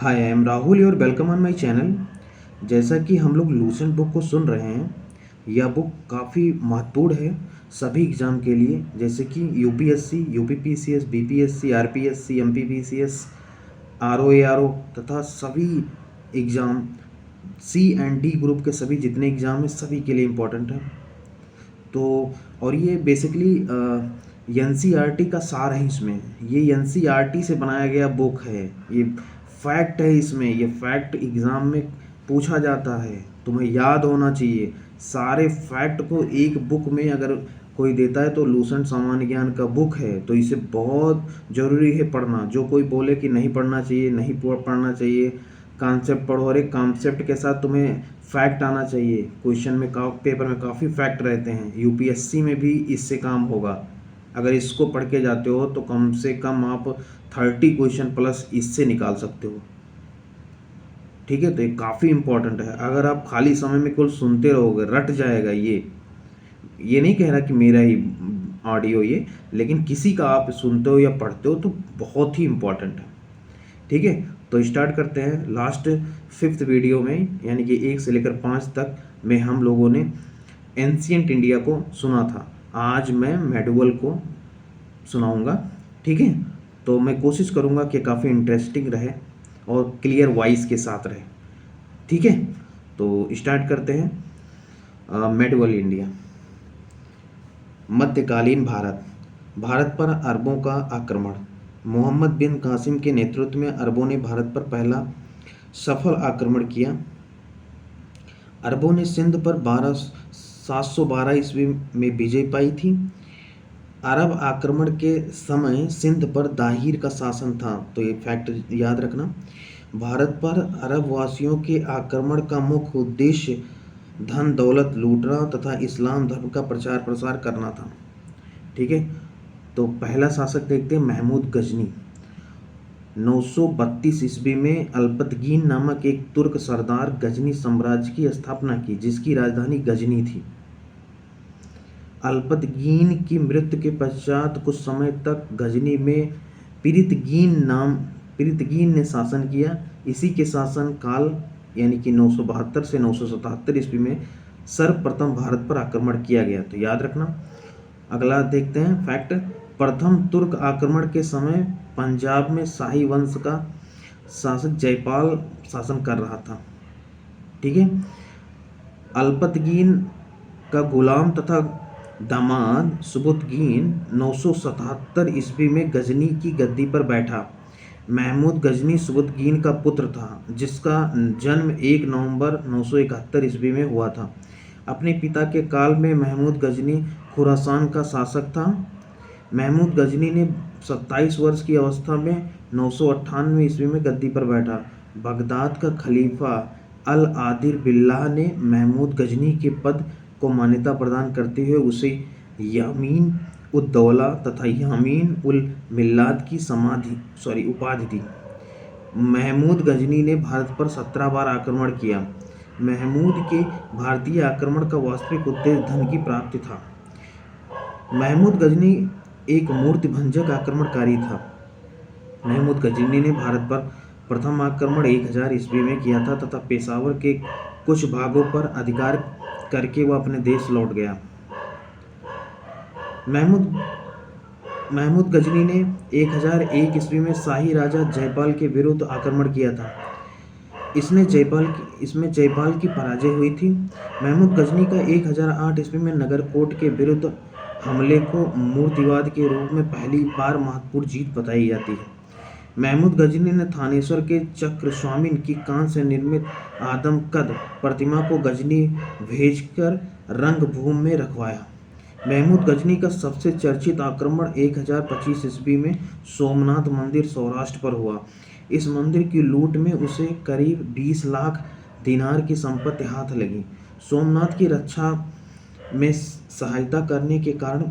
Hi I am Rahul और welcome on my channel. जैसा कि हम लोग लूसेंट बुक को सुन रहे हैं, यह बुक काफ़ी महत्वपूर्ण है सभी एग्ज़ाम के लिए, जैसे कि UPSC, UPPCS, BPSC, RPSC, MPPCS, RO तथा सभी exam C and D group के सभी जितने एग्ज़ाम हैं सभी के लिए इम्पोर्टेंट है। तो और ये बेसिकली एनसीईआरटी का सार है। इसमें ये एनसीईआरटी से बनाया गया बुक है। ये फैक्ट है, इसमें ये फैक्ट एग्ज़ाम में पूछा जाता है, तुम्हें याद होना चाहिए। सारे फैक्ट को एक बुक में अगर कोई देता है तो लूसेंट सामान्य ज्ञान का बुक है, तो इसे बहुत ज़रूरी है पढ़ना। जो कोई बोले कि नहीं पढ़ना चाहिए, नहीं पढ़ना चाहिए, कॉन्सेप्ट पढ़ो, और एक कॉन्सेप्ट के साथ तुम्हें फैक्ट आना चाहिए। क्वेश्चन में पेपर में काफ़ी फैक्ट रहते हैं, यूपीएससी में भी इससे काम होगा। अगर इसको पढ़ के जाते हो तो कम से कम आप 30 क्वेश्चन प्लस इससे निकाल सकते हो। ठीक है, तो ये काफ़ी इंपॉर्टेंट है। अगर आप खाली समय में कुल सुनते रहोगे रट जाएगा। ये नहीं कह रहा कि मेरा ही ऑडियो ये, लेकिन किसी का आप सुनते हो या पढ़ते हो तो बहुत ही इम्पोर्टेंट है। ठीक है, तो स्टार्ट करते हैं। लास्ट 5th वीडियो में, यानी कि 1 से लेकर 5 तक में हम लोगों ने एंशिएंट इंडिया को सुना था। आज मैं मेडुअल को सुनाऊंगा। ठीक है, तो मैं कोशिश करूंगा कि काफ़ी इंटरेस्टिंग रहे और क्लियर वॉइस के साथ रहे। ठीक है, तो स्टार्ट करते हैं। Medieval India. मध्यकालीन भारत पर अरबों का आक्रमण। मोहम्मद बिन कासिम के नेतृत्व में अरबों ने भारत पर पहला सफल आक्रमण किया। अरबों ने सिंध पर 712 ईस्वी में विजय पाई थी। अरब आक्रमण के समय सिंध पर दाहिर का शासन था। तो ये फैक्ट याद रखना। भारत पर अरब वासियों के आक्रमण का मुख्य उद्देश्य धन दौलत लूटना तथा इस्लाम धर्म का प्रचार प्रसार करना था। ठीक है, तो पहला शासक देखते हैं, महमूद गजनी। 932 ईस्वी में अल्पतगीन नामक एक तुर्क सरदार गजनी साम्राज्य की स्थापना की, जिसकी राजधानी गजनी थी। अल्पतगीन की मृत्यु के पश्चात कुछ समय तक गजनी में पिरितगीन ने शासन किया। इसी के शासन काल यानी कि 972 से 977 ईस्वी में सर्वप्रथम भारत पर आक्रमण किया गया। तो याद रखना। अगला देखते हैं फैक्ट। प्रथम तुर्क आक्रमण के समय पंजाब में शाही वंश का शासक जयपाल शासन कर रहा था। ठीक है, अल्पतगीन का गुलाम तथा दामाद सुबुतगीन 977 ईस्वी में गजनी की गद्दी पर बैठा। महमूद गजनी सुबुतगीन का पुत्र था, जिसका जन्म 1 नवंबर 971 ईस्वी में हुआ था। अपने पिता के काल में महमूद गजनी खुरासान का शासक था। महमूद गजनी ने 27 वर्ष की अवस्था में 998 ईस्वी में गद्दी पर बैठा। बगदाद का खलीफा अल आदिल बिल्लाह ने महमूद गजनी के पद को मान्यता प्रदान करते हुए उसे यामीन उद्दौला तथा यामीन उल मिल्लात की उपाधि दी। महमूद गजनी ने भारत पर 17 बार आक्रमण किया। महमूद के भारतीय आक्रमण का वास्तविक उद्देश्य धन की प्राप्ति था। महमूद गजनी एक मूर्तिभंजक आक्रमणकारी था। महमूद गजनी ने भारत पर प्रथम आक्रमण 1000 ईस्वी में किया था तथा पेशावर के कुछ भागों पर अधिकार करके वह अपने देश लौट गया। महमूद गजनी ने 1001 ईस्वी में शाही राजा जयपाल के विरुद्ध आक्रमण किया था। इसमें जयपाल की पराजय हुई थी। महमूद गजनी का 1008 ईस्वी में नगरकोट के विरुद्ध हमले को मूर्तिवाद के रूप में पहली बार महत्वपूर्ण जीत बताई जाती है। महमूद गजनी ने थानेश्वर के चक्रस्वामिन की कांस्य से निर्मित आदमकद प्रतिमा को गजनी भेजकर रंगभूमि में रखवाया। महमूद गजनी का सबसे चर्चित आक्रमण 1025 ईस्वी में सोमनाथ मंदिर सौराष्ट्र पर हुआ। इस मंदिर की लूट में उसे करीब 20 लाख दिनार की संपत्ति हाथ लगी। सोमनाथ की रक्षा में सहायता करने के कारण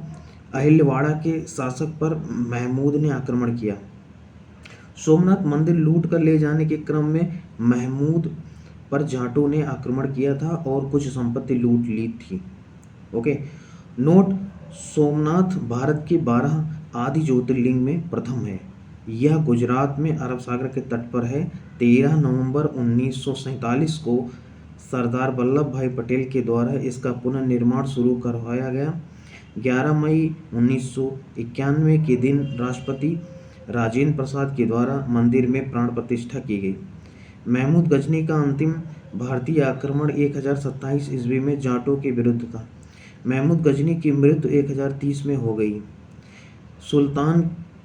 अहिल्यावाड़ा के शासक पर महमूद ने आक्रमण किया। सोमनाथ मंदिर लूट कर ले जाने के क्रम में महमूद पर जाटों ने आक्रमण किया था और कुछ संपत्ति लूट ली थी। ओके, नोट: सोमनाथ भारत के 12 आदि ज्योतिर्लिंग में प्रथम है। यह गुजरात में अरब सागर के तट पर है। 13 नवंबर 1947 को सरदार वल्लभ भाई पटेल के द्वारा इसका पुनर्निर्माण शुरू करवाया गया। 11 मई 1991 के दिन राष्ट्रपति राजेंद्र प्रसाद के द्वारा मंदिर में प्राण प्रतिष्ठा की गई। महमूद गजनी का अंतिम भारतीय आक्रमण 1027 ईस्वी में जाटों के विरुद्ध था। महमूद गजनी की मृत्यु 1030 में हो गई। सुल्तान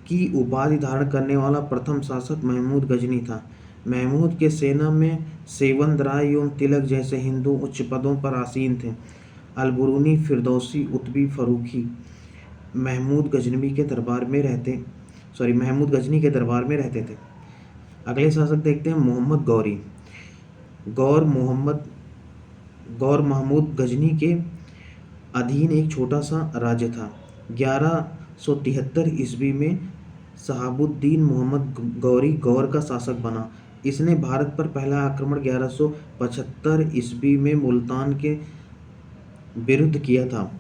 की उपाधि धारण करने वाला प्रथम शासक महमूद गजनी था। महमूद के सेना में सेवंद राय एवं तिलक जैसे हिंदू उच्च पदों पर आसीन थे। अलबरूनी, फिरदौसी, उतबी, फरूखी महमूद गजनी के दरबार में रहते थे। अगले शासक देखते हैं मोहम्मद गौरी। गौर महमूद गजनी के अधीन एक छोटा सा राज्य था। 1173 ईस्वी में शहाबुद्दीन मोहम्मद गौरी गौर का शासक बना। इसने भारत पर पहला आक्रमण 1175 ईस्वी में मुल्तान के विरुद्ध किया था।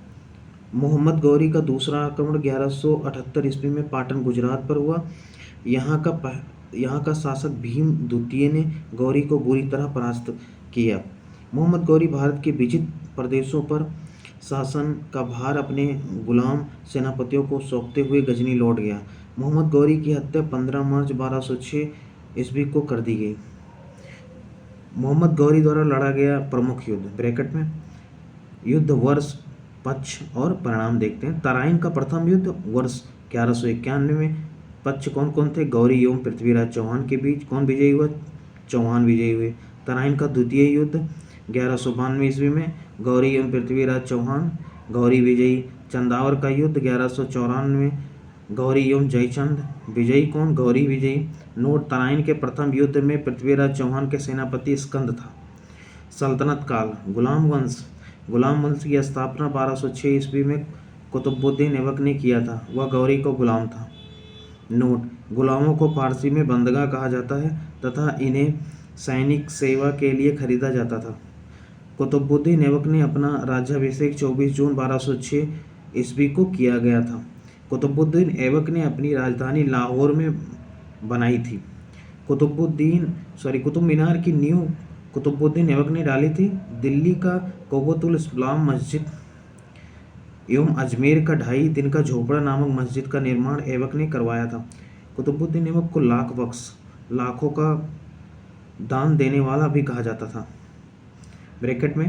मोहम्मद गौरी का दूसरा आक्रमण 1178 ईस्वी में पाटन गुजरात पर हुआ। यहाँ का शासक भीम द्वितीय ने गौरी को बुरी तरह परास्त किया। मोहम्मद गौरी भारत के विजित प्रदेशों पर शासन का भार अपने गुलाम सेनापतियों को सौंपते हुए गजनी लौट गया। मोहम्मद गौरी की हत्या 15 मार्च 1206 ईस्वी को कर दी गई। मोहम्मद गौरी द्वारा लड़ा गया प्रमुख युद्ध ब्रैकेट में युद्ध वर्ष, पक्ष और परिणाम देखते हैं। तराइन का प्रथम युद्ध वर्ष 1191 में पक्ष कौन कौन थे? गौरी एवं पृथ्वीराज चौहान के बीच। कौन विजयी हुआ? चौहान विजयी हुए। तराइन का द्वितीय युद्ध 1192 ईस्वी में गौरी एवं पृथ्वीराज चौहान गौरी विजयी। चंदावर का युद्ध 1194 में गौरी एवं जयचंद विजयी। कौन? गौरी विजयी। नोट: तराइन के प्रथम युद्ध में पृथ्वीराज चौहान के सेनापति स्कंद था। सल्तनत काल: गुलाम वंश की स्थापना 1206 ईस्वी में कुतुबुद्दीन ऐबक ने किया था। वह गौरी को गुलाम था। नोट: गुलामों को फारसी में बंदगा कहा जाता है तथा इन्हें सैनिक सेवा के लिए खरीदा जाता था। कुतुबुद्दीन ऐबक ने अपना राज्याभिषेक 24 जून 1206 ईस्वी को किया गया था। कुतुबुद्दीन ऐबक ने अपनी राजधानी लाहौर में बनाई थी। कुतुब मीनार की नींव कुतुबुद्दीन ऐबक ने डाली थी। दिल्ली का कौबतुल इस्लाम मस्जिद एवं अजमेर का 2.5 दिन का झोपड़ा नामक मस्जिद का निर्माण ऐबक ने करवाया था। कुतुबुद्दीन ऐबक को लाखों का दान देने वाला भी कहा जाता था। ब्रैकेट में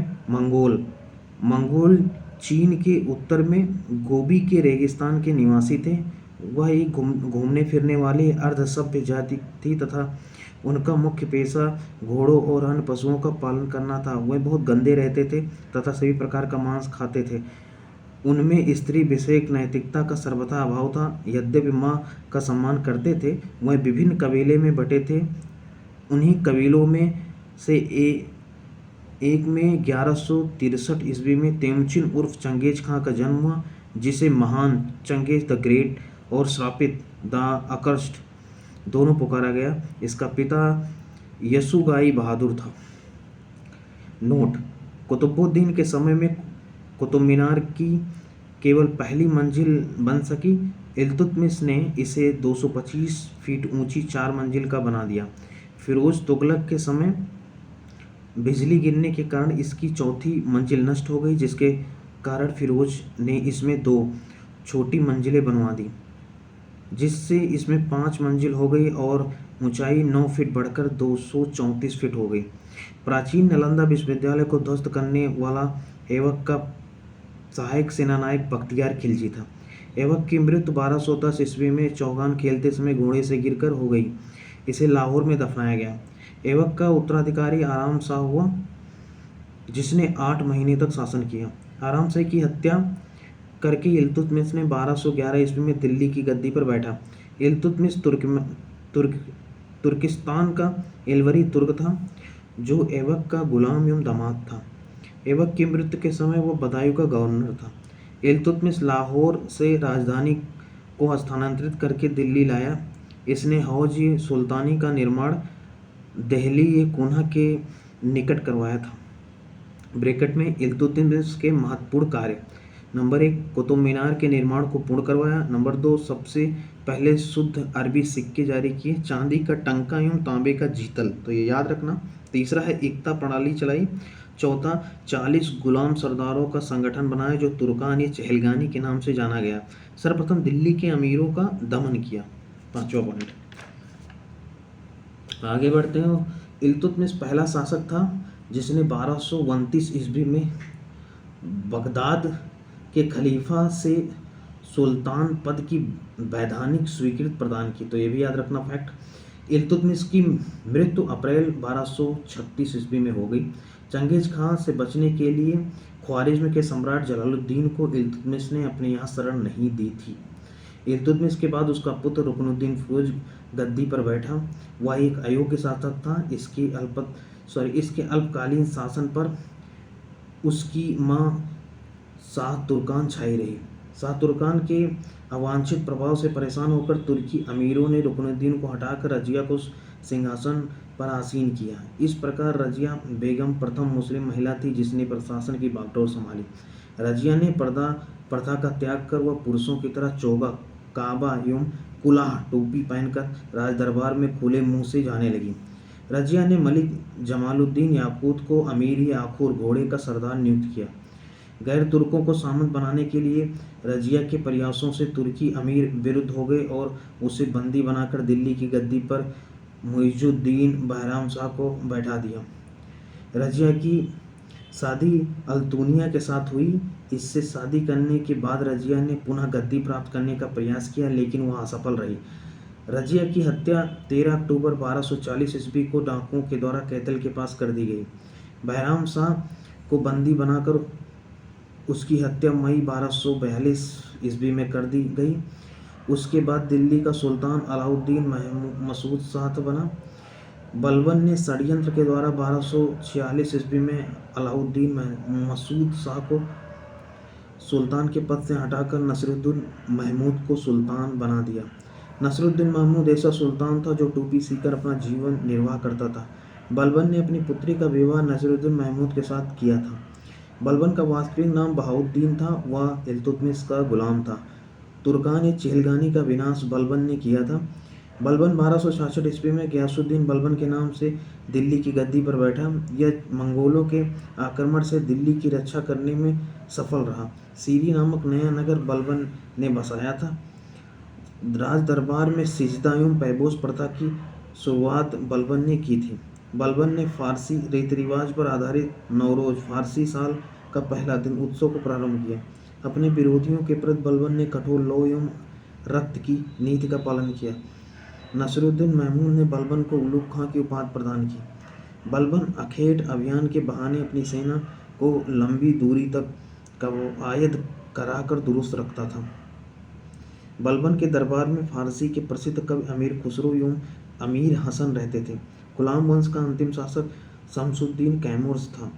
मंगोल चीन के उत्तर में गोबी के रेगिस्तान के निवासी थे। वह एक घूमने फिरने वाली अर्धसभ्य जाति थी तथा उनका मुख्य पेशा घोड़ों और अन्य पशुओं का पालन करना था। वह बहुत गंदे रहते थे तथा सभी प्रकार का मांस खाते थे। उनमें स्त्री विषयक नैतिकता का सर्वथा अभाव था। यद्यपि माँ का सम्मान करते थे, वह विभिन्न कबीले में बटे थे। उन्हीं कबीलों में से एक में 1163 ईस्वी में तेमचिन उर्फ चंगेज खां का जन्म हुआ, जिसे महान चंगेज द ग्रेट और श्रापित द अकर्स्ड दोनों पुकारा गया। इसका पिता यसुगाई बहादुर था। नोट: कुतुबुद्दीन के समय में कुतुब मीनार की केवल पहली मंजिल बन सकी। इल्तुतमिश ने इसे 225 फीट ऊंची 4 मंजिल का बना दिया। फिरोज तुगलक के समय बिजली गिरने के कारण इसकी चौथी मंजिल नष्ट हो गई, जिसके कारण फिरोज ने इसमें 2 छोटी मंजिलें बनवा दी, जिससे इसमें 5 मंजिल हो गई और ऊंचाई 9 फीट बढ़कर 234 फीट हो गई। प्राचीन नालंदा विश्वविद्यालय को ध्वस्त करने वाला ऐबक का सहायक सेनानायक बख्तियार खिलजी था। ऐबक की मृत्यु 1210 ईस्वी में चौगान खेलते समय घोड़े से गिरकर हो गई। इसे लाहौर में दफनाया गया। ऐबक का उत्तराधिकारी आराम शाह हुआ, जिसने 8 महीने तक शासन किया। आराम शाह की हत्या करके इल्तुतमिश ने 1211 ईस्वी में दिल्ली की गद्दी पर बैठा। इल्तुतमिश तुर्किस्तान का एलवरी तुर्क था, जो ऐबक का गुलाम एवं दामाद था। ऐबक की मृत्यु के समय वो बदायूं का गवर्नर था। इल्तुतमिश लाहौर से राजधानी को स्थानांतरित करके दिल्ली लाया। इसने हौज सुल्तानी का निर्माण दहली कोन्हा के निकट करवाया था। ब्रैकेट में इल्तुतमिश के महत्वपूर्ण कार्य: नंबर 1, कुतुब मीनार के निर्माण को पूर्ण करवाया। नंबर 2, सबसे पहले शुद्ध अरबी सिक्के जारी किए, चांदी का टंका एवं तांबे का जीतल, तो ये याद रखना। तीसरा है एकता प्रणाली चलाई। चौथा 40 गुलाम सरदारों का संगठन बनाया जो तुर्कान या चहलगानी के नाम से जाना गया। सर्वप्रथम दिल्ली के अमीरों का दमन किया। पांचवा पॉइंट, आगे बढ़ते हैं। इल्तुतमिश पहला शासक था जिसने 1229 ईस्वी में बगदाद के खलीफा से सुल्तान पद की वैधानिक स्वीकृति प्रदान की, तो ये भी याद रखना फैक्ट। इल्तुतमिश की मृत्यु अप्रैल 1236 ईस्वी में हो गई। चंगेज खान से बचने के लिए ख्वारिज्म के सम्राट जलालुद्दीन को इल्तुतमिश ने अपने यहाँ शरण नहीं दी थी। इल्तुतमिश के बाद उसका पुत्र रुकनुद्दीन फिरोज गद्दी पर बैठा। वह एक अयोग्य शासक था। इसके अल्पकालीन शासन पर उसकी मां शाह तुर्कान छाई रही। शाह तुर्कान के अवांछित प्रभाव से परेशान होकर तुर्की अमीरों ने रुकनुद्दीन को हटाकर रजिया को सिंहासन पर आसीन किया। इस प्रकार रजिया बेगम प्रथम मुस्लिम महिला थी जिसने प्रशासन की बागडोर संभाली। रजिया ने पर्दा प्रथा का त्याग कर वह पुरुषों की तरह चोगा, काबा एवं कुलाह टोपी पहनकर राज दरबार में खुले मुंह से जाने लगी। रजिया ने मलिक जमालुद्दीन याकूत को अमीर आखूर घोड़े का सरदार नियुक्त किया। गैर तुर्कों को सामंत बनाने के लिए रजिया के प्रयासों से तुर्की अमीर विरुद्ध हो गए और उसे बंदी बनाकर दिल्ली की गद्दी पर मुइजुद्दीन बहराम शाह को बैठा दिया। रजिया की शादी अल्तुनिया के साथ हुई। इससे शादी करने के बाद रजिया ने पुनः गद्दी प्राप्त करने का प्रयास किया लेकिन वह असफल रही। रजिया की हत्या 13 अक्टूबर 1240 ईस्वी को डाकुओं के द्वारा कैथल के पास कर दी गई। बहराम शाह को बंदी बनाकर उसकी हत्या मई 1242 ईस्वी में कर दी गई। उसके बाद दिल्ली का सुल्तान अलाउद्दीन मसूद शाह बना। बलबन ने षड्यंत्र के द्वारा 1246 ईस्वी में अलाउद्दीन मसूद शाह को सुल्तान के पद से हटाकर नसरुद्दीन महमूद को सुल्तान बना दिया। नसरुद्दीन महमूद ऐसा सुल्तान था जो टोपी सीकर अपना जीवन निर्वाह करता था। बलबन ने अपनी पुत्री का विवाह नसरुद्दीन महमूद के साथ किया था। बलबन का वास्तविक नाम बहाउद्दीन था। वह इल्तुतमिश का गुलाम था। तुर्कान या चहलगानी का विनाश बलबन ने किया था। बलबन 1266 ईस्वी में गयासुद्दीन बलबन के नाम से दिल्ली की गद्दी पर बैठा। यह मंगोलों के आक्रमण से दिल्ली की रक्षा करने में सफल रहा। सीरी नामक नया नगर बलबन ने बसाया था। राज दरबार में सिजदा एवं पैबोस प्रथा की शुरुआत बलबन ने की थी। बलबन ने फारसी रीति रिवाज पर आधारित नौरोज फारसी साल का पहला दिन उत्सव को प्रारंभ किया। अपने विरोधियों के प्रति बलबन ने कठोर लौ एवं रक्त की नीति का पालन किया। नसरुद्दीन महमूद ने बलबन को उलूग खां की उपाधि प्रदान की। बलबन अखेट अभियान के बहाने अपनी सेना को लंबी दूरी तक कवायद कराकर दुरुस्त रखता था। बलबन के दरबार में फारसी के प्रसिद्ध कवि अमीर खुसरो एवं अमीर हसन रहते थे। गुलाम वंश का अंतिम शासक शमसुद्दीन कैमूर था।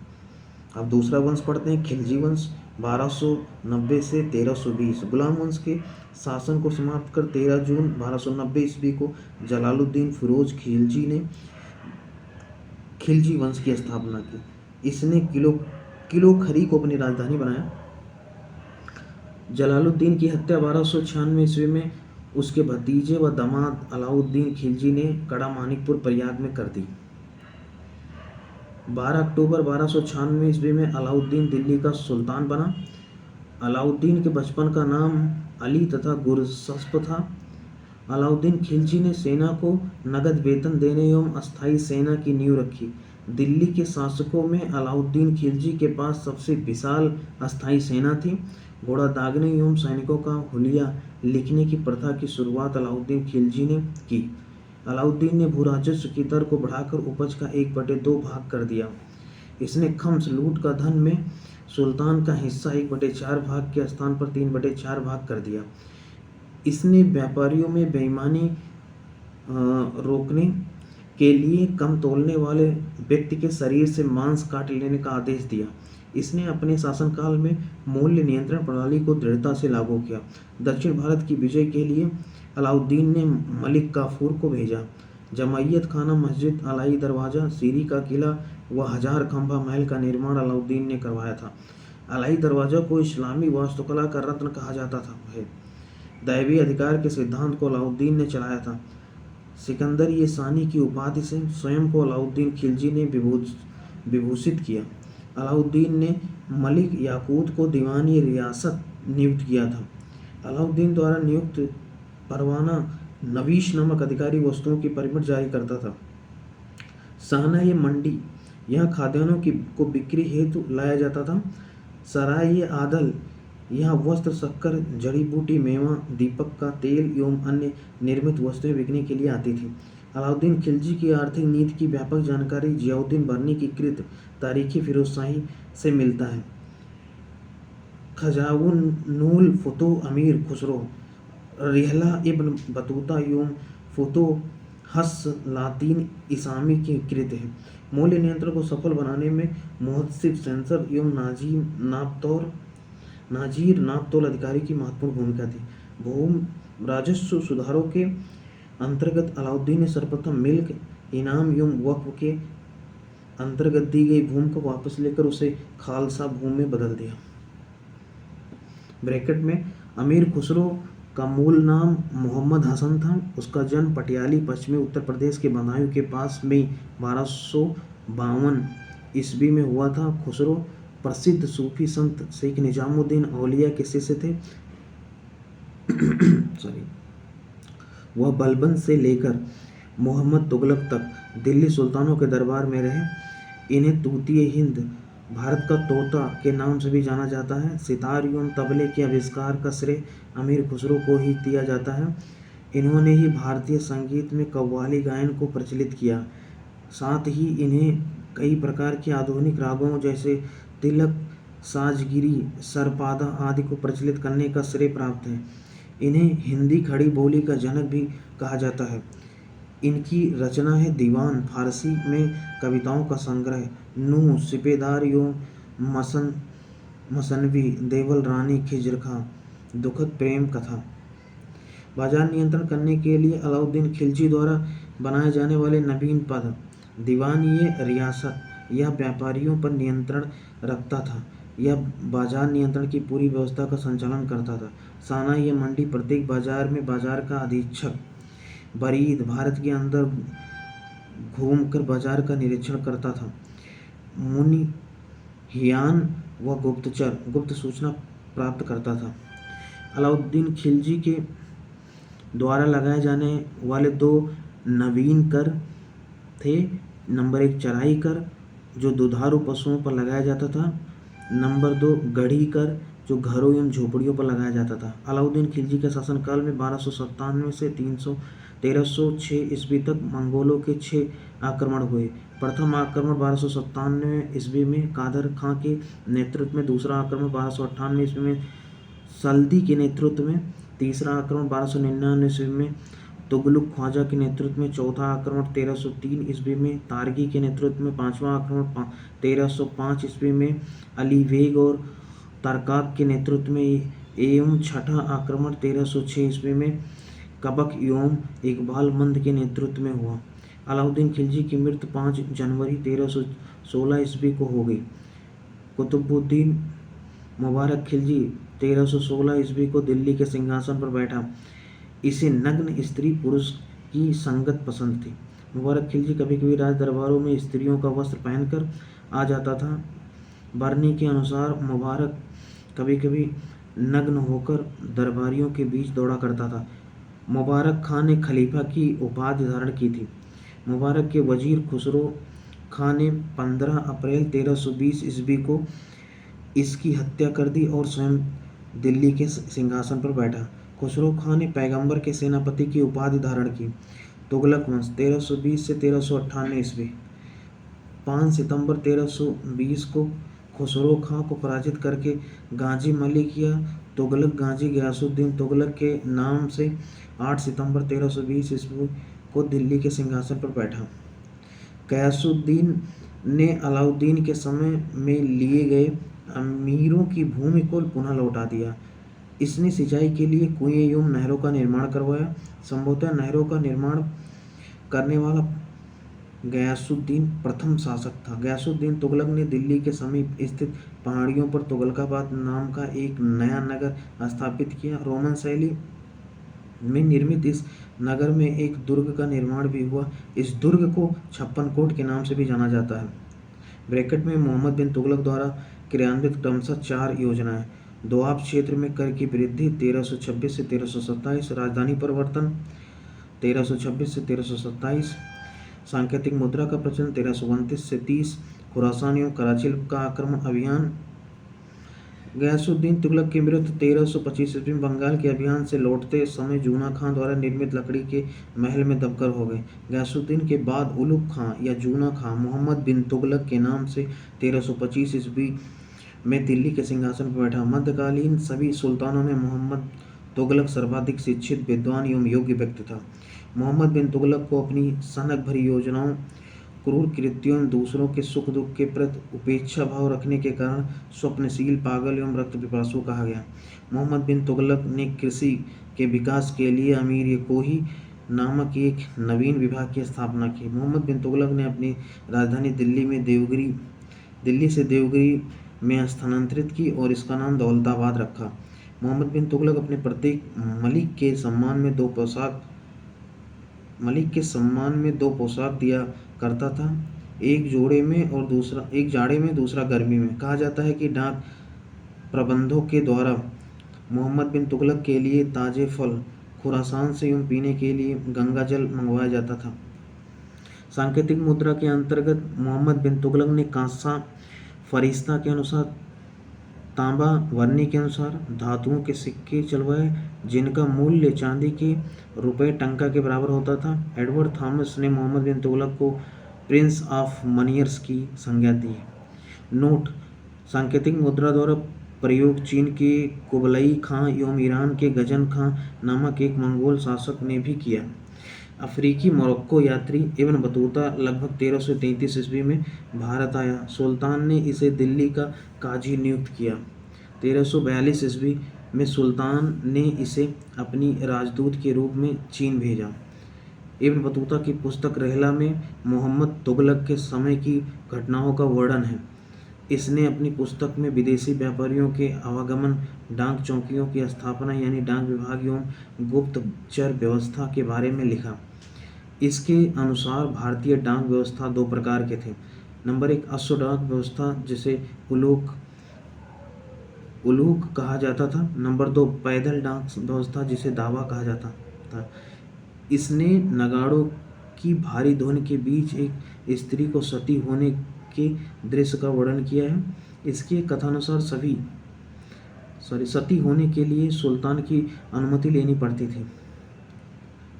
अब दूसरा वंश पढ़ते हैं, खिलजी वंश 1290 से 1320। गुलाम वंश के शासन को समाप्त कर 13 जून 1290 ईस्वी को जलालुद्दीन फिरोज खिलजी ने खिलजी वंश की स्थापना की। इसने किलो खरी को अपनी राजधानी बनाया। जलालुद्दीन की हत्या 1296 ईस्वी में उसके भतीजे व दामाद अलाउद्दीन खिलजी ने कड़ा मानिकपुर प्रयाग में कर दी। 12 अक्टूबर 1296 ईस्वी में अलाउद्दीन दिल्ली का सुल्तान बना। अलाउद्दीन के बचपन का नाम अली तथा गुरसस्प था। अलाउद्दीन खिलजी ने सेना को नगद वेतन देने एवं अस्थायी सेना की नींव रखी। दिल्ली के शासकों में अलाउद्दीन खिलजी के पास सबसे विशाल अस्थायी सेना थी। घोड़ा दागने एवं सैनिकों का हुलिया लिखने की प्रथा की शुरुआत अलाउद्दीन खिलजी ने की। अलाउद्दीन ने भू राजस्व की दर को बढ़ाकर उपज का 1/2 भाग कर दिया। इसने खम्स लूट का धन में सुल्तान का हिस्सा 1/4 भाग के स्थान पर 3/4 भाग कर दिया। इसने व्यापारियों में बेईमानी रोकने के लिए कम तोलने वाले व्यक्ति के शरीर से मांस काट लेने का आदेश दिया। इसने अपने शासनकाल में मूल्य नियंत्रण प्रणाली को दृढ़ता से लागू किया। दक्षिण भारत की विजय के लिए अलाउद्दीन ने मलिक काफूर को भेजा। जमायत खाना मस्जिद, अलाई दरवाज़ा, सीरी का किला व 1000 खंभा महल का निर्माण अलाउद्दीन ने करवाया था। अलाई दरवाज़ा को इस्लामी वास्तुकला का रत्न कहा जाता है। दैवीय अधिकार के सिद्धांत को अलाउद्दीन ने चलाया था। सिकंदर ये सानी की उपाधि से स्वयं को अलाउद्दीन खिलजी ने विभूषित किया। अलाउद्दीन ने मलिक याकूत को दीवानी रियासत नियुक्त किया था। अलाउद्दीन द्वारा नियुक्त परवाना नवीश नामक अधिकारी वस्तुओं की परमिट जारी करता था। साना ये मंडी, यहाँ खाद्यान्नों को बिक्री हेतु लाया जाता था। सराय ये आदल, यहाँ वस्त्र, शक्कर, जड़ी बूटी, मेवा, दीपक का तेल एवं अन्य निर्मित वस्तुएं बिकने के लिए आती थी। अलाउद्दीन खिलजी की आर्थिक नीति की व्यापक जानकारी जियाउद्दीन बर्नी की कृत तारीखी फिरोजशाही से मिलता है। खजाउन्नुल फुतूह अमीर खुसरो, रिहला इब्न बतूता एवं फुतूह हस्सलातीन इसामी की कृत है। मूल्य नियंत्रण को सफल बनाने में मुहत्सिब सेंसर एवं नाजीर नापतोल अधिकारी की महत्वपूर्ण भूमिका थी। भूमि राजस्व सुधारों के अंतर्गत अलाउद्दीन ने सर्वप्रथम मिल्क, इनाम एवं वक्फ के अंतर्गत दी गई भूमि को वापस लेकर उसे खालसा भूमि में बदल दिया। ब्रैकेट में अमीर खुसरो का मूल नाम मोहम्मद हसन था। उसका जन्म पटियाली पश्चिमी उत्तर प्रदेश के बदायूं के पास मई 1252 ईस्वी में हुआ था। खुसरो प्रसिद्ध सूफी संत शेख निजामुद्दीन औलिया के शिष्य थे। वह बलबन से लेकर मोहम्मद तुगलक तक दिल्ली सुल्तानों के दरबार में रहे। इन्हें तूतीय हिंद, भारत का तोता के नाम से भी जाना जाता है। सितार एवं तबले के आविष्कार का श्रेय अमीर खुसरो को ही दिया जाता है। इन्होंने ही भारतीय संगीत में कव्वाली गायन को प्रचलित किया। साथ ही इन्हें कई प्रकार के आधुनिक रागों जैसे तिलक, साजगिरी, सरपादा आदि को प्रचलित करने का श्रेय प्राप्त है। इन्हें हिंदी खड़ी बोली का जनक भी कहा जाता है। इनकी रचना है दीवान, फारसी में कविताओं का संग्रह, नूह, सिपेदार एवं मसनवी, देवल रानी, खिज्र खां, दुखद प्रेम कथा। बाजार नियंत्रण करने के लिए अलाउद्दीन खिलजी द्वारा बनाए जाने वाले नवीन पद दीवान ये रियासत यह व्यापारियों पर नियंत्रण रखता था। यह बाजार नियंत्रण की पूरी व्यवस्था का संचालन करता था। साना ये मंडी प्रत्येक बाजार में बाजार का अधीक्षक बरीद भारत के अंदर घूमकर बाजार का निरीक्षण करता था। मुनि हियान व गुप्तचर गुप्त सूचना प्राप्त करता था। अलाउद्दीन खिलजी के द्वारा लगाए जाने वाले दो नवीन कर थे। नंबर 1 चराई कर जो दुधारू पशुओं पर लगाया जाता था। नंबर 2 गढ़ी कर जो घरों एवं झोपड़ियों पर लगाया जाता था। अलाउद्दीन खिलजी के शासनकाल में 1297 से 1306 ईस्वी तक मंगोलों के 6 आक्रमण हुए। प्रथम आक्रमण 1297 ईस्वी में कादर खां के नेतृत्व में, दूसरा आक्रमण 1298 ईस्वी में सल्दी के नेतृत्व में, तीसरा आक्रमण 1299 ईस्वी में तुगलक ख्वाजा के नेतृत्व में, चौथा आक्रमण 1303 ईस्वी में तारगी के नेतृत्व में, पांचवा आक्रमण 1305 ईस्वी में अली बेग और तरकाक के नेतृत्व में एवं छठा आक्रमण 1306 ईस्वी में कबक एवं इकबाल मंद के नेतृत्व में हुआ। अलाउद्दीन खिलजी की मृत्यु 5 जनवरी 1316 ईस्वी को हो गई। कुतुबुद्दीन मुबारक खिलजी 1316 ईस्वी को दिल्ली के सिंहासन पर बैठा। इसे नग्न स्त्री पुरुष की संगत पसंद थी। मुबारक खिलजी कभी कभी राज दरबारों में स्त्रियों का वस्त्र पहनकर आ जाता था। बर्नी के अनुसार मुबारक कभी कभी नग्न होकर दरबारियों के बीच दौड़ा करता था। मुबारक खां ने खलीफा की उपाधि धारण की थी। मुबारक के वजीर खुसरो खां ने 15 अप्रैल 1320 ईस्वी को इसकी हत्या कर दी और स्वयं दिल्ली के सिंहासन पर बैठा। खुसरो खां ने पैगंबर के सेनापति की उपाधि धारण की। तुगलक वंश 1320 से 1398 ईस्वी। 5 सितंबर 1320 को खुसरो खां को पराजित करके गाजी मलिक या तुगलक गाजी गयासुद्दीन तुगलक के नाम से 8 सितंबर 1320 ईस्वी को दिल्ली के सिंहासन पर बैठा। गयासुद्दीन ने अलाउद्दीन के समय में लिए गए अमीरों की भूमि को पुनः लौटा दिया। इसने सिंचाई के लिए कुएं एवं नहरों का निर्माण करवाया। संभवतः नहरों का निर्माण करने वाला गयासुद्दीन प्रथम शासक था। गयासुद्दीन तुगलक ने दिल्ली के समीप स्थित पहाड़ियों पर तुगलकाबाद नाम का एक नया नगर स्थापित किया। रोमन शैली में निर्मित इस नगर में एक दुर्ग का निर्माण भी हुआ। इस दुर्ग को छप्पन कोट के नाम से भी जाना जाता है। ब्रैकेट में मोहम्मद बिन तुगलक द्वारा क्रियान्वित क्रमशः 4 योजनाएं: दोआब क्षेत्र में कर की वृद्धि 1326 से 1327, राजधानी परिवर्तन 1326 से 1327, सांकेतिक मुद्रा का प्रचलन 1329 से 30, खुरासान एवं कराची का आक्रमण अभियान। गयासुद्दीन तुगलक की मृत्यु 1325 ईस्वी में बंगाल के अभियान से लौटते समय जूना खां द्वारा निर्मित लकड़ी के महल में दबकर हो गई। गयासुद्दीन के बाद उलुग खां या जूना खां मोहम्मद बिन तुगलक के नाम से 1325 ईस्वी में दिल्ली के सिंहासन पर बैठा। मध्यकालीन सभी सुल्तानों में मोहम्मद तुगलक सर्वाधिक शिक्षित, विद्वान एवं योग्य व्यक्ति था। मोहम्मद बिन तुगलक को अपनी सनक भरी योजनाओं, क्रूर कृत्यों एवं दूसरों के सुख दुख के प्रति उपेक्षा भाव रखने के कारण स्वप्नशील, पागल एवं रक्त पिपासु कहा गया। मोहम्मद बिन तुगलक ने कृषि के विकास के लिए अमीर कोही नामक एक नवीन विभाग की स्थापना की। मोहम्मद बिन तुगलक ने अपनी राजधानी दिल्ली से देवगिरी में स्थानांतरित की और इसका नाम दौलताबाद रखा। मोहम्मद बिन तुगलक अपने प्रत्येक मलिक के सम्मान में दो पोशाक दिया करता था, एक जाड़े में दूसरा गर्मी में। कहा जाता है कि डाक प्रबंधों के द्वारा मोहम्मद बिन तुगलक के लिए ताजे फल खुरासान से एवं पीने के लिए गंगा जल मंगवाया जाता था। सांकेतिक मुद्रा के अंतर्गत मोहम्मद बिन तुगलक ने कांसा फरिश्ता के अनुसार, तांबा वर्णी के अनुसार धातुओं के सिक्के चलवाए, जिनका मूल्य चांदी के रुपए टंका के बराबर होता था। एडवर्ड थॉमस ने मोहम्मद बिन तुगलक को प्रिंस ऑफ मनियर्स की संज्ञा दी। नोट: सांकेतिक मुद्रा द्वारा प्रयोग चीन के कुबलई खां एवं ईरान के गजन खां नामक एक मंगोल शासक ने भी किया। अफ्रीकी मोरक्को यात्री इब्न बतूता लगभग 1333 ईस्वी में भारत आया। सुल्तान ने इसे दिल्ली का काजी नियुक्त किया। 1342 ईस्वी में सुल्तान ने इसे अपनी राजदूत के रूप में चीन भेजा। इब्न बतूता की पुस्तक रहला में मोहम्मद तुगलक के समय की घटनाओं का वर्णन है। इसने अपनी पुस्तक में विदेशी व्यापारियों के आवागमन, डाक चौकियों की स्थापना यानी डाक विभाग एवं गुप्तचर व्यवस्था के बारे में लिखा। इसके अनुसार भारतीय डाक व्यवस्था 2 प्रकार के थे। नंबर 1 अश्व डाक व्यवस्था, जिसे उलूक कहा जाता था। नंबर 2 पैदल डाक व्यवस्था, जिसे दावा कहा जाता था। इसने नगाड़ों की भारी ध्वनि के बीच एक स्त्री को सती होने के दृश्य का वर्णन किया है। इसके कथानुसार सती होने के लिए सुल्तान की अनुमति लेनी पड़ती थी।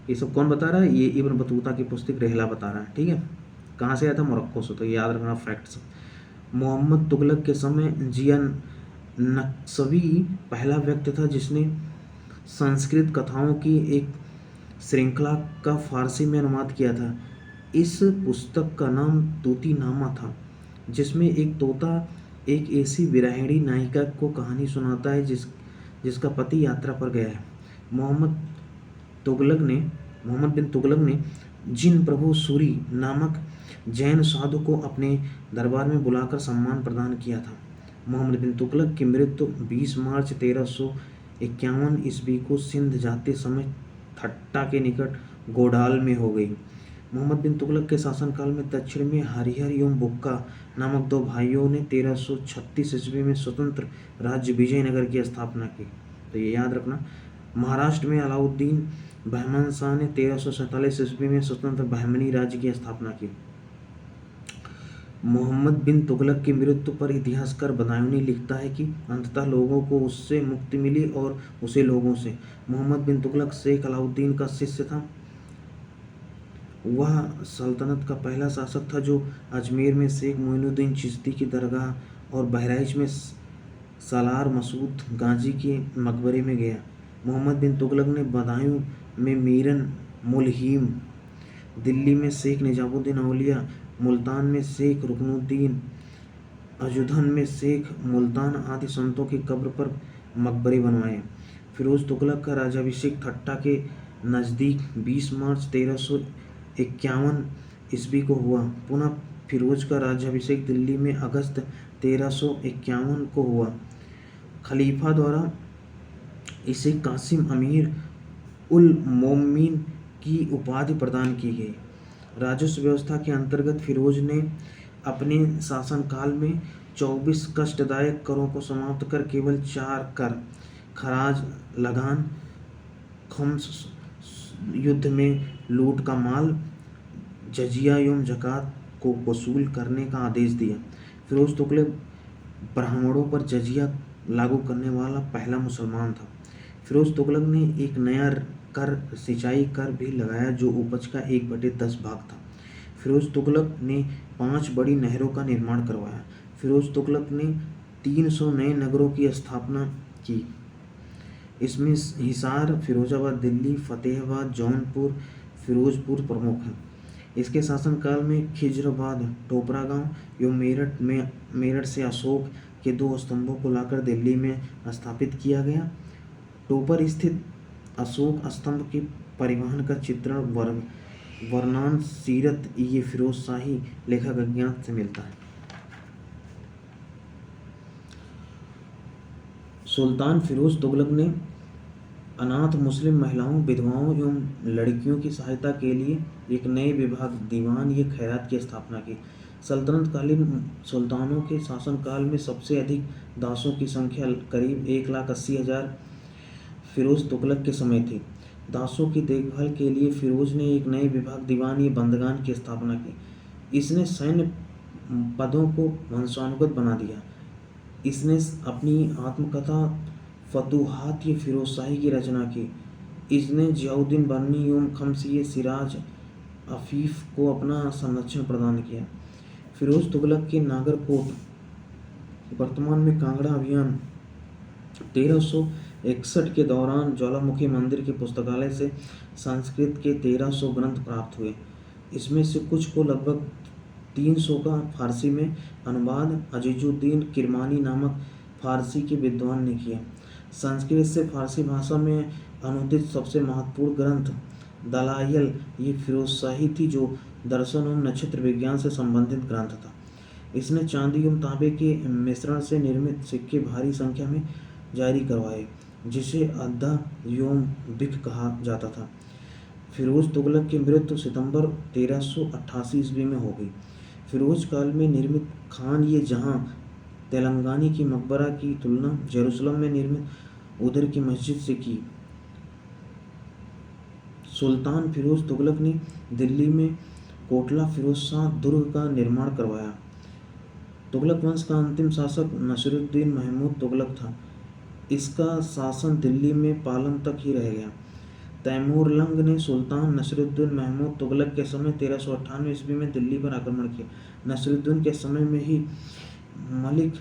ये सब कौन बता रहा है? ये इब्न बतूता की पुस्तक रहला बता रहा है। ठीक है, कहाँ से आया था? मोरक्को से। तो याद रखना फैक्ट्स। मोहम्मद तुगलक के समय जिया नक्शवी पहला व्यक्ति था जिसने संस्कृत कथाओं की एक श्रृंखला का फारसी में अनुवाद किया था। इस पुस्तक का नाम तूतीनामा था, जिसमें एक तोता एक ऐसी विरहिणी नायिका को कहानी सुनाता है जिसका पति यात्रा पर गया है। मोहम्मद बिन तुगलक ने जिन प्रभु सूरी नामक जैन साधु को अपने दरबार में बुलाकर सम्मान प्रदान किया था। मोहम्मद बिन तुगलक की मृत्यु 20 मार्च 1351 ईस्वी को सिंध जाते समय थट्टा के निकट गोडाल में हो गई। मोहम्मद बिन तुगलक के शासनकाल में दक्षिण में हरिहर एवं बुक्का नामक 2 भाइयों ने 1336 ईस्वी में स्वतंत्र राज्य विजयनगर की स्थापना की। तो ये याद रखना। महाराष्ट्र में अलाउद्दीन बहमन शाह ने 1347 ईस्वी में स्वतंत्र बहमनी राज्य की स्थापना की। मोहम्मद बिन तुगलक की मृत्यु पर इतिहासकार बदायूनी लिखता है कि अंततः लोगों को उससे मुक्ति मिली और उसे लोगों से। मोहम्मद बिन तुगलक शेख अलाउद्दीन का शिष्य था। वह सल्तनत का पहला शासक था जो अजमेर में शेख मोइनुद्दीन चिश्ती की दरगाह और बहराइच में सालार मसूद गाजी के मकबरे में गया। मोहम्मद बिन तुगलक ने बदायूं में मीरन मुलहीम, दिल्ली में शेख निजामुद्दीन औलिया, मुल्तान में शेख रुकनुद्दीन, अजुधन में शेख मुल्तान आदि संतों की कब्र पर मकबरे बनवाए। फिरोज तुगलक का राज्याभिषेक थट्टा के नज़दीक 20 मार्च 1351 ईस्वी को हुआ। पुनः फिरोज का राज्याभिषेक दिल्ली में अगस्त 1351 को हुआ। खलीफा द्वारा इसे कासिम अमीर उल मोमिन की उपाधि प्रदान की गई। राजस्व व्यवस्था के अंतर्गत फिरोज ने अपने शासनकाल में 24 कष्टदायक करों को समाप्त कर केवल 4 कर खराज, लगान, खम्स, युद्ध में लूट का माल, जजिया एवं ज़कात को वसूल करने का आदेश दिया। फिरोज तुगलक ब्राह्मणों पर जजिया लागू करने वाला पहला मुसलमान था। फिरोज तुगलक ने एक नया कर, सिंचाई कर भी लगाया जो उपज का 1/10 भाग था। फिरोज तुगलक ने 5 बड़ी नहरों का निर्माण करवाया। फिरोज तुगलक ने 300 नए नगरों की स्थापना की। इसमें हिसार, फिरोजाबाद, दिल्ली, फतेहाबाद, जौनपुर, फिरोजपुर प्रमुख हैं। इसके शासनकाल में खिजराबाद, टोपरा गांव एवं मेरठ से अशोक के 2 स्तंभों को लाकर दिल्ली में स्थापित किया गया। टोपर स्थित अशोक स्तंभ के परिवहन का चित्रण वर्णन सीरत ये फिरोज शाही लेखक अज्ञात से मिलता है। सुल्तान फिरोज तुगलक ने अनाथ मुस्लिम महिलाओं, विधवाओं एवं लड़कियों की सहायता के लिए एक नए विभाग दीवान ये खैरात की स्थापना की। सल्तनतकालीन सुल्तानों के शासनकाल में सबसे अधिक दासों की संख्या करीब 1,80,000 फिरोज तुगलक के समय थी। दासों की देखभाल के लिए फिरोज ने एक नए विभाग दीवान ये बंदगान की स्थापना की। इसने सैन्य पदों को वंशानुगत बना दिया। इसने अपनी आत्मकथा फतूहात ये फिरोजशाही की रचना की। इसने जियाउद्दीन बर्नी एवं खमसी सिराज अफीफ को अपना संरक्षण प्रदान किया। फिरोज तुगलक के नागरकोट, वर्तमान में कांगड़ा अभियान 1361 के दौरान ज्वालामुखी मंदिर के पुस्तकालय से संस्कृत के 1300 ग्रंथ प्राप्त हुए। इसमें से कुछ को लगभग 300 का फारसी में अनुवाद अजीजुद्दीन किरमानी नामक फारसी के विद्वान ने किया। संस्कृत से फारसी भाषा में अनुदित सबसे महत्वपूर्ण ग्रंथ दलाइल ये फिरोजशाही थी जो दर्शन और नक्षत्र विज्ञान से संबंधित ग्रंथ था। इसने चांदी एवं तांबे के मिश्रण से निर्मित सिक्के भारी संख्या में जारी करवाए जिसे अद्दा एवं बिक कहा जाता था। फिरोज तुगलक की मृत्यु सितंबर 1388 ईस्वी में हो गई। फिरोज काल में निर्मित खान ये जहां तेलंगानी की मकबरा की तुलना जेरूसलम में निर्मित उधर की मस्जिद से की। सुल्तान फिरोज तुगलक ने दिल्ली में कोटला फिरोज शाह दुर्ग का निर्माण करवाया। तुगलक वंश का अंतिम शासक नसीरुद्दीन महमूद तुगलक था। इसका शासन दिल्ली में पालन तक ही रह गया। तैमूरलंग ने सुल्तान नसीरुद्दीन महमूद तुगलक के समय 1398 ईस्वी में दिल्ली पर आक्रमण किया। नसीरुद्दीन के समय में ही मलिक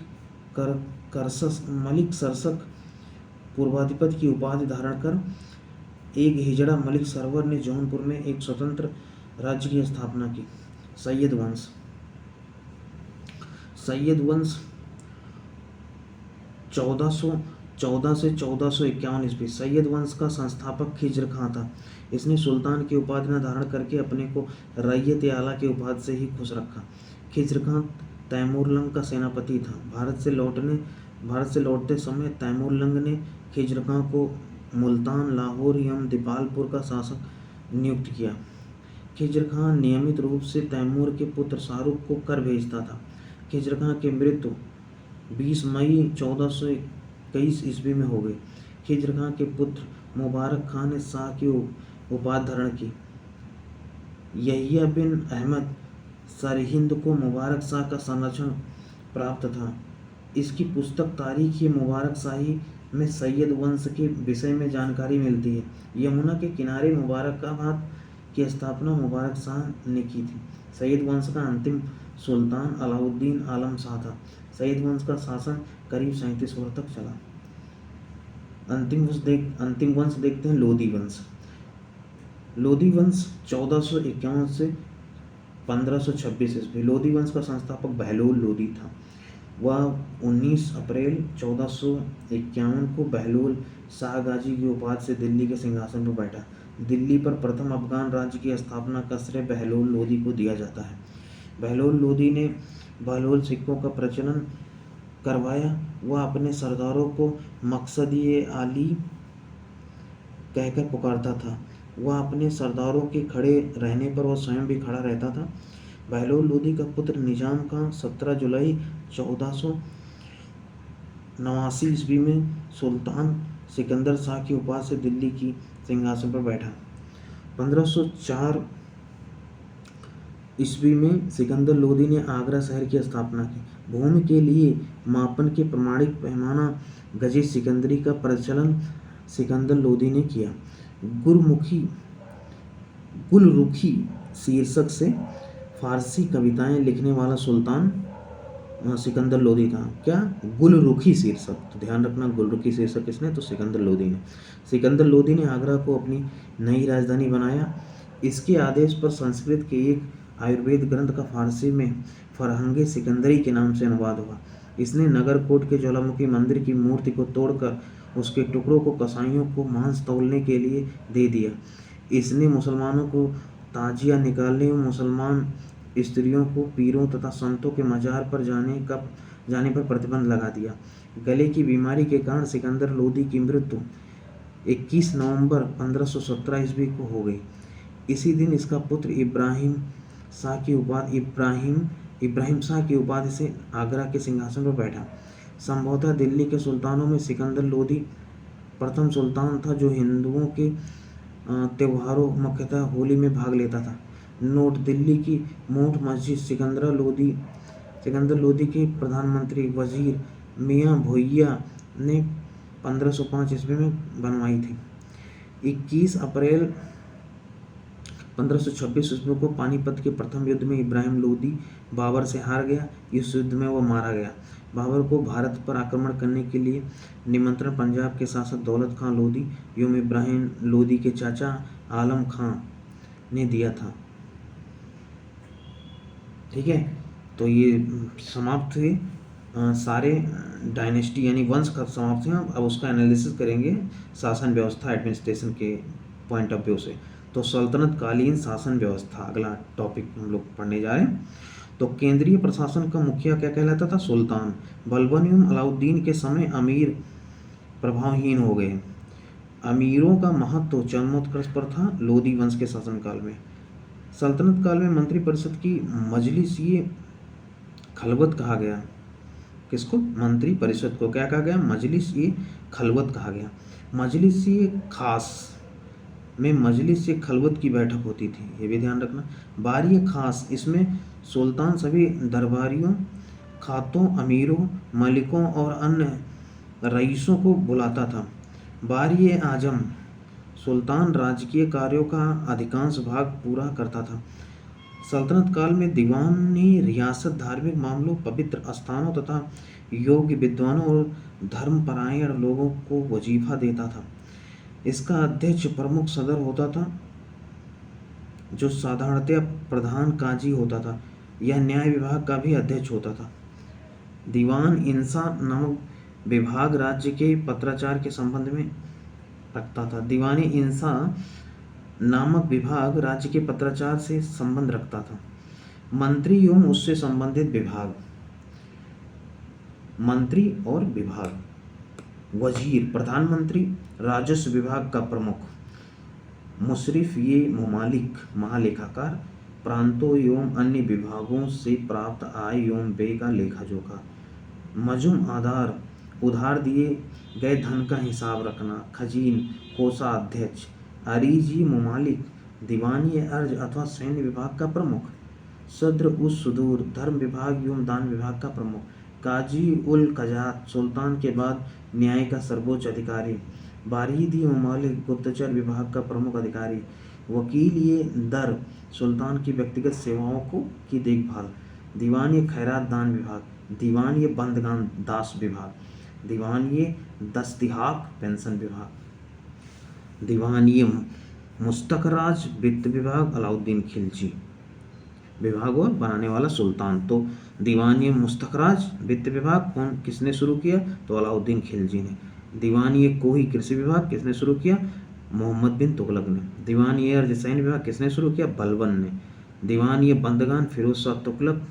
सरसक पूर्वाधिपति की उपाधि धारण कर एक हिजड़ा मलिक सरवर ने जौनपुर में एक स्वतंत्र राज्य की स्थापना की। सैयद वंश 1414 से 1451 ईस्वी। सैयद वंश का संस्थापक खिज्र खां था। इसने सुल्तान की उपाधि न धारण करके अपने को रैयत आला की उपाधि से ही खुश रखा। खिज्र खां तैमूरलंग का सेनापति था। भारत से लौटते समय तैमूरलंग ने खिज्र खां को मुल्तान, लाहौर एवं दीपालपुर का शासक नियुक्त किया। खिज्र खां नियमित रूप से तैमूर के पुत्र शाहरुख को कर भेजता था। खिज्र खां की मृत्यु 20 मई 1421 ईस्वी में हो गई। खिज्र खां के पुत्र मुबारक खां ने शाह की उपाधि धारण की। यहिया बिन अहमद सरहिंद को मुबारक शाह का संरक्षण प्राप्त था। इसकी पुस्तक तारीख ये मुबारक शाही में सैयद वंश के विषय में जानकारी मिलती है। यमुना के किनारे मुबारकाबाद की स्थापना मुबारक शाह ने की थी। सैयद वंश का अंतिम सुल्तान अलाउद्दीन आलम शाह था। सैयद वंश का शासन करीब 37 वर्ष तक चला। अंतिम वंश देखते हैं लोधी वंश। लोधी वंश 1451 से 1526 ईस्वी। लोधी वंश का संस्थापक बहलोल लोधी था। वह 19 अप्रैल 1451 को बहलोल शाह गाजी की उपाधि से दिल्ली के सिंहासन पर बैठा। दिल्ली पर प्रथम अफगान राज्य की स्थापना का श्रेय बहलोल लोधी को दिया जाता है। बहलोल लोधी ने बहलोल सिक्कों का प्रचलन करवाया। वह अपने सरदारों को मकसद-ए-आली कहकर पुकारता था। वह अपने सरदारों के खड़े रहने पर वह स्वयं भी खड़ा रहता था। बहलोल लोदी का पुत्र निजाम खां 17 जुलाई 1489 ईस्वी में सुल्तान सिकंदर शाह की उपाधि से दिल्ली की सिंहासन पर बैठा। 1504 ईस्वी में सिकंदर लोदी ने आगरा शहर की स्थापना की। भूमि के लिए मापन के प्रमाणिक पैमाना गजे सिकंदरी का प्रचलन सिकंदर लोदी ने किया। गुलरुखी शीर्षक से फारसी कविताएं लिखने वाला सुल्तान सिकंदर लोदी था। क्या? गुलरुखी शीर्षक, तो ध्यान रखना गुलरुखी शीर्षक किसने? तो सिकंदर लोदी ने। सिकंदर लोदी ने आगरा को अपनी नई राजधानी बनाया। इसके आदेश पर संस्कृत के एक आयुर्वेद ग्रंथ का फारसी में फरहंगे सिकंदरी के नाम से अनुवाद हुआ। इसने नगरकोट के ज्वालामुखी मंदिर की मूर्ति को तोड़कर उसके टुकड़ों को कसाईयों को मांस तौलने के लिए दे दिया। इसने मुसलमानों को ताजिया निकालने और मुसलमान स्त्रियों को पीरों तथा संतों के मजार पर जाने पर प्रतिबंध लगा दिया। गले की बीमारी के कारण सिकंदर लोदी की मृत्यु 21 नवंबर 1517 ईस्वी को हो गई। इसी दिन इसका पुत्र इब्राहिम शाह की उपाधि से आगरा के सिंहासन पर बैठा। संभवतः दिल्ली के सुल्तानों में सिकंदर लोदी प्रथम सुल्तान था जो हिंदुओं के त्योहारों मुख्यतः होली में भाग लेता था। नोट: दिल्ली की मोठ मस्जिद सिकंदर लोदी के प्रधानमंत्री वजीर मियां भोइया ने 1505 ईस्वी में बनवाई थी। 21 अप्रैल 1526 ईस्वी को पानीपत के प्रथम युद्ध में इब्राहिम लोदी बाबर से हार गया। इस युद्ध में वह मारा गया। बाबर को भारत पर आक्रमण करने के लिए निमंत्रण पंजाब के शासक दौलत खां लोदी एवं इब्राहिम लोदी के चाचा आलम खां ने दिया था। ठीक है, तो ये समाप्त हुए सारे डायनेस्टी यानी वंश का समाप्त हुआ। अब उसका एनालिसिस करेंगे शासन व्यवस्था एडमिनिस्ट्रेशन के पॉइंट ऑफ व्यू से। तो सल्तनत कालीन शासन व्यवस्था अगला टॉपिक हम लोग पढ़ने जा रहे हैं। तो केंद्रीय प्रशासन का मुखिया क्या कहलाता था? सुल्तान। बलबन एवं अलाउद्दीन के समय अमीर प्रभावहीन हो गए। अमीरों का महत्व चरमोत्कर्ष पर था लोदी वंश के शासनकाल में। सल्तनत काल में मंत्रिपरिषद की मजलिस ये खलवत कहा गया। किसको? मंत्री परिषद को क्या कहा गया? मजलिस ये खलवत कहा गया। मजलिस ये खास में मजलिस से खलवत की बैठक होती थी, ये भी ध्यान रखना। बारी खास, इसमें सुल्तान सभी दरबारियों, खातों, अमीरों, मलिकों और अन्य रईसों को बुलाता था। बारी आजम, सुल्तान राजकीय कार्यों का अधिकांश भाग पूरा करता था। सल्तनत काल में दीवानी रियासत धार्मिक मामलों, पवित्र स्थानों तथा योग्य विद्वानों और धर्मपरायण लोगों को वजीफा देता था। इसका अध्यक्ष प्रमुख सदर होता था जो साधारणतया प्रधान काजी होता था। यह न्याय विभाग का भी अध्यक्ष होता था। दीवान इंसा नामक विभाग राज्य के पत्राचार के संबंध में रखता था। दीवानी इंसा नामक विभाग राज्य के पत्राचार से संबंध रखता था। मंत्री एवं उससे संबंधित विभाग, मंत्री और विभाग। वजीर, प्रधानमंत्री, राजस्व विभाग का प्रमुख। मुशरिफ ये ममालिक, महालेखाकार, प्रांतों एवं अन्य विभागों से प्राप्त आय एवं व्यय का लेखा जोखा। मजुम आधार, उधार दिए गए धन का हिसाब रखना। खजीन, कोषाध्यक्ष। अरीज ये ममालिक, दीवानी अर्ज अथवा सैन्य विभाग का प्रमुख। सद्र उस सुदूर, धर्म विभाग एवं दान विभाग का प्रमुख। काजी उल कजात, सुल्तान के बाद न्याय का सर्वोच्च अधिकारी। बारीद ये ममालिक, गुप्तचर विभाग का प्रमुख अधिकारी। वकील ये दर, सुल्तान की व्यक्तिगत सेवाओं की देखभाल। दीवान ये खैरात दान विभाग। दीवान ये बंदगान दास विभाग। दीवान ये दस्तहाक पेंशन विभाग। दीवान ये मुस्तखराज वित्त विभाग, अलाउद्दीन खिलजी। विभाग और बनाने वाला सुल्तान। तो दीवान ये मुस्तखराज वित्त विभाग किसने शुरू किया? तो अलाउद्दीन खिलजी ने। दीवान ये कोही कृषि विभाग किसने शुरू किया? मोहम्मद बिन तुगलक ने। दीवान ये अर्ज सैन्य विभाग किसने शुरू किया? बलबन ने। दीवान ये बंदगान फिरोज शाह तुगलक।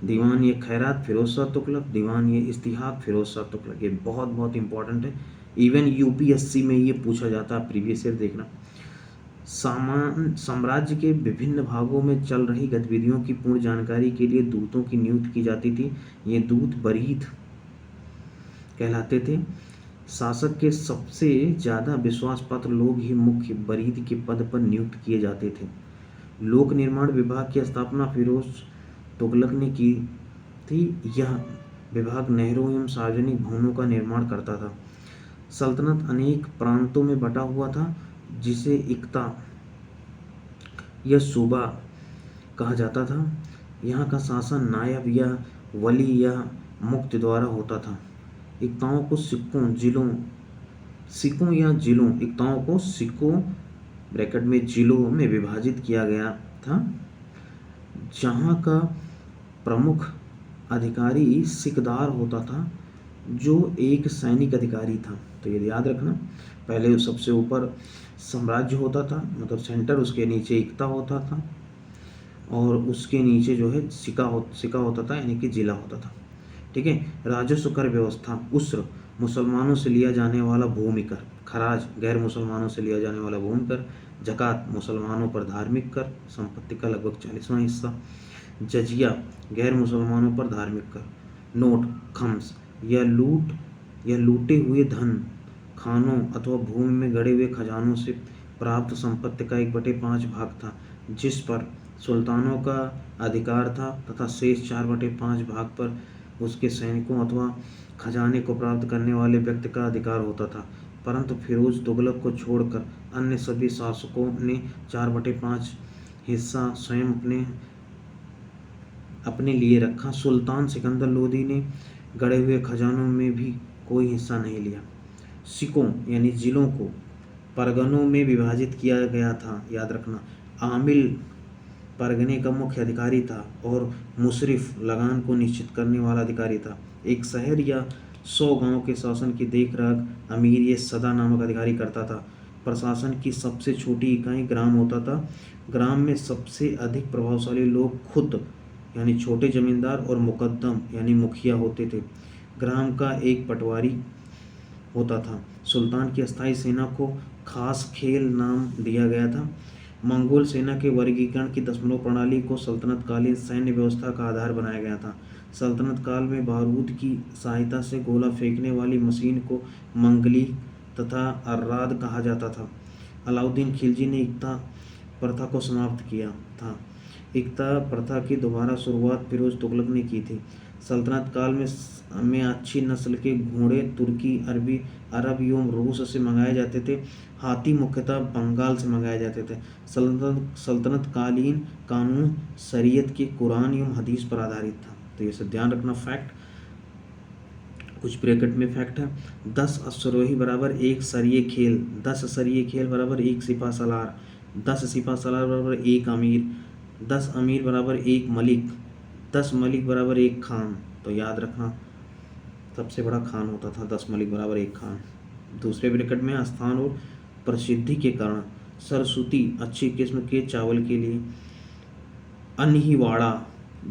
दीवान ये खैरात फिरोज शाह तुगलक। दीवान ये इस्तिहाक फिरोज शाह तुगलक। ये बहुत बहुत इंपॉर्टेंट है, इवन यूपीएससी में ये पूछा जाता है, प्रीवियस ईयर देखना। साम्राज्य के विभिन्न भागों में चल रही गतिविधियों की पूर्ण जानकारी के लिए दूतों की नियुक्ति की जाती थी। ये दूत बरीद कहलाते थे। शासक के सबसे ज़्यादा विश्वास पात्र लोग ही मुख्य बरीद के पद पर नियुक्त किए जाते थे। लोक निर्माण विभाग की स्थापना फिरोज तुगलक ने की थी। यह विभाग नहरों एवं सार्वजनिक भवनों का निर्माण करता था। सल्तनत अनेक प्रांतों में बटा हुआ था, जिसे इक्ता या सूबा कहा जाता था। यहाँ का शासन नायब या वली या मुक्त द्वारा होता था। इक्ताओं को सिक्कों ब्रैकेट में जिलों में विभाजित किया गया था, जहाँ का प्रमुख अधिकारी सिकदार होता था, जो एक सैनिक अधिकारी था। तो ये याद रखना, पहले सबसे ऊपर साम्राज्य होता था, मतलब सेंटर, उसके नीचे इक्ता होता था, और उसके नीचे जो है सिका होता था, यानी कि जिला होता था। ठीक है। राजस्व कर व्यवस्था, उस्र मुसलमानों से लिया जाने वाला भूमि कर, खराज गैर मुसलमानों से लिया जाने वाला भूमि कर, जकात मुसलमानों पर धार्मिक कर, संपत्ति का लगभग 40वां हिस्सा, जजिया गैर मुसलमानों पर धार्मिक कर, नोट खम्स या लूटे हुए धन, खानों अथवा भूमि में गड़े हुए खजानों से प्राप्त संपत्ति का 1/5 भाग था, जिस पर सुल्तानों का अधिकार था, तथा शेष 4/5 भाग पर उसके सैनिकों अथवा खजाने को प्राप्त करने वाले व्यक्ति का अधिकार होता था। परंतु फिरोज तुगलक को छोड़कर अन्य सभी शासकों ने 4/5 हिस्सा स्वयं अपने लिए रखा। सुल्तान सिकंदर लोदी ने गड़े हुए खजानों में भी कोई हिस्सा नहीं लिया। सिकों यानी जिलों को परगनों में विभाजित किया गया था। याद रखना, आमिल परगने का मुख्य अधिकारी था और मुशरिफ लगान को निश्चित करने वाला अधिकारी था। एक शहर या 100 गांव के शासन की देखरेख अमीर ये सदा नामक अधिकारी करता था। प्रशासन की सबसे छोटी इकाई ग्राम होता था। ग्राम में सबसे अधिक प्रभावशाली लोग खुद यानी छोटे जमींदार और मुकद्दम यानी मुखिया होते थे। ग्राम का एक पटवारी होता था। सुल्तान की अस्थायी सेना को खास खेल नाम दिया गया था। मंगोल सेना के वर्गीकरण की दशमलव प्रणाली को सल्तनत कालीन सैन्य व्यवस्था का आधार बनाया गया था। सल्तनत काल में बारूद की सहायता से गोला फेंकने वाली मशीन को मंगली तथा अर्राद कहा जाता था। अलाउद्दीन खिलजी ने इक्ता प्रथा को समाप्त किया था। इक्ता प्रथा की दोबारा शुरुआत फिरोज तुगलक ने की थी। सल्तनत काल में अच्छी नस्ल के घोड़े तुर्की, अरब एवं रूस से मंगाए जाते थे। हाथी मुख्यतः बंगाल से मंगाए जाते थे। सल्तनत कालीन कानून शरीयत के कुरान एवं हदीस पर आधारित था। तो ये सब ध्यान रखना। फैक्ट, कुछ ब्रैकेट में फैक्ट है। 10 अश्वरोही बराबर 1 सरिये खेल, 10 सरिये खेल बराबर 1 सिपा सलार, 10 सिपा सलार बराबर 1 अमीर, 10 अमीर बराबर 1 मलिक, 10 मलिक बराबर 1 खान। तो याद रखना, सबसे बड़ा खान होता था, 10 मलिक बराबर 1 खान। दूसरे ब्रैकेट में स्थान और प्रसिद्धि के कारण सरस्वती अच्छी किस्म के चावल के लिए, अनहीवाड़ा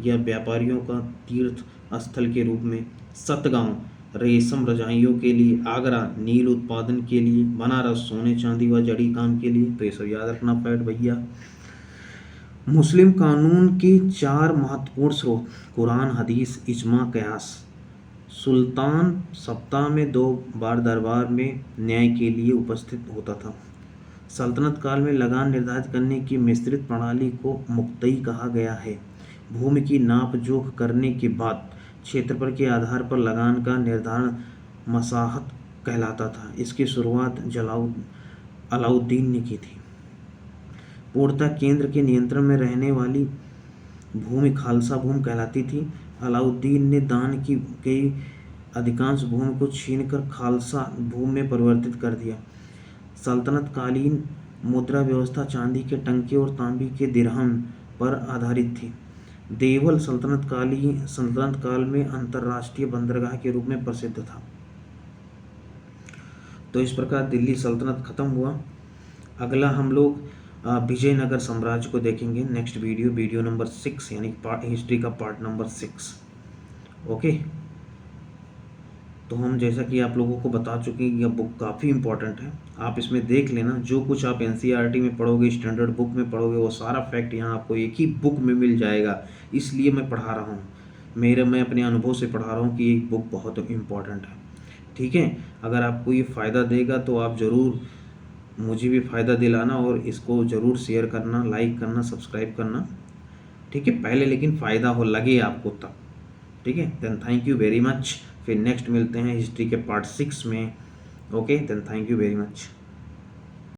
या व्यापारियों का तीर्थ स्थल के रूप में, सतगांव रेशम रजाइयों के लिए, आगरा नील उत्पादन के लिए, बनारस सोने चांदी व जड़ी काम के लिए। तो ये सब याद रखना फैक्ट भैया। मुस्लिम कानून के 4 महत्वपूर्ण स्रोत, कुरान, हदीस, इजमा, कयास। सुल्तान सप्ताह में 2 बार दरबार में न्याय के लिए उपस्थित होता था। सल्तनत काल में लगान निर्धारित करने की विस्तृत प्रणाली को मुक्तई कहा गया है। भूमि की नाप जोख करने के बाद क्षेत्रफल के आधार पर लगान का निर्धारण मसाहत कहलाता था। इसकी शुरुआत अलाउद्दीन ने की थी। पूर्णतः केंद्र के नियंत्रण में रहने वाली भूमि खालसा भूमि कहलाती थी। अलाउद्दीन ने दान की गई अधिकांश भूमि को छीनकर खालसा भूमि में परिवर्तित कर दिया। सल्तनत कालीन मुद्रा व्यवस्था चांदी के टंके और तांबे के दिरहम पर आधारित थी। देवल सल्तनत काल में अंतर्राष्ट्रीय बंदरगाह के रूप में प्रसिद्ध था। तो इस प्रकार दिल्ली सल्तनत खत्म हुआ। अगला हम लोग विजयनगर साम्राज्य को देखेंगे नेक्स्ट वीडियो नंबर 6, यानी हिस्ट्री का पार्ट नंबर 6। ओके। तो हम जैसा कि आप लोगों को बता चुके हैं कि यह बुक काफ़ी इम्पोर्टेंट है। आप इसमें देख लेना, जो कुछ आप एनसीईआरटी में पढ़ोगे, स्टैंडर्ड बुक में पढ़ोगे, वो सारा फैक्ट यहाँ आपको एक ही बुक में मिल जाएगा। इसलिए मैं पढ़ा रहा हूँ, मैं अपने अनुभव से पढ़ा रहा हूँ कि ये बुक बहुत इम्पोर्टेंट है। ठीक है, अगर आपको ये फ़ायदा देगा तो आप ज़रूर मुझे भी फ़ायदा दिलाना और इसको ज़रूर शेयर करना, लाइक करना, सब्सक्राइब करना। ठीक है, पहले लेकिन फ़ायदा हो लगे आपको तब। ठीक है, then thank you very much. फिर नेक्स्ट मिलते हैं हिस्ट्री के पार्ट 6 में। Okay, then thank you very much.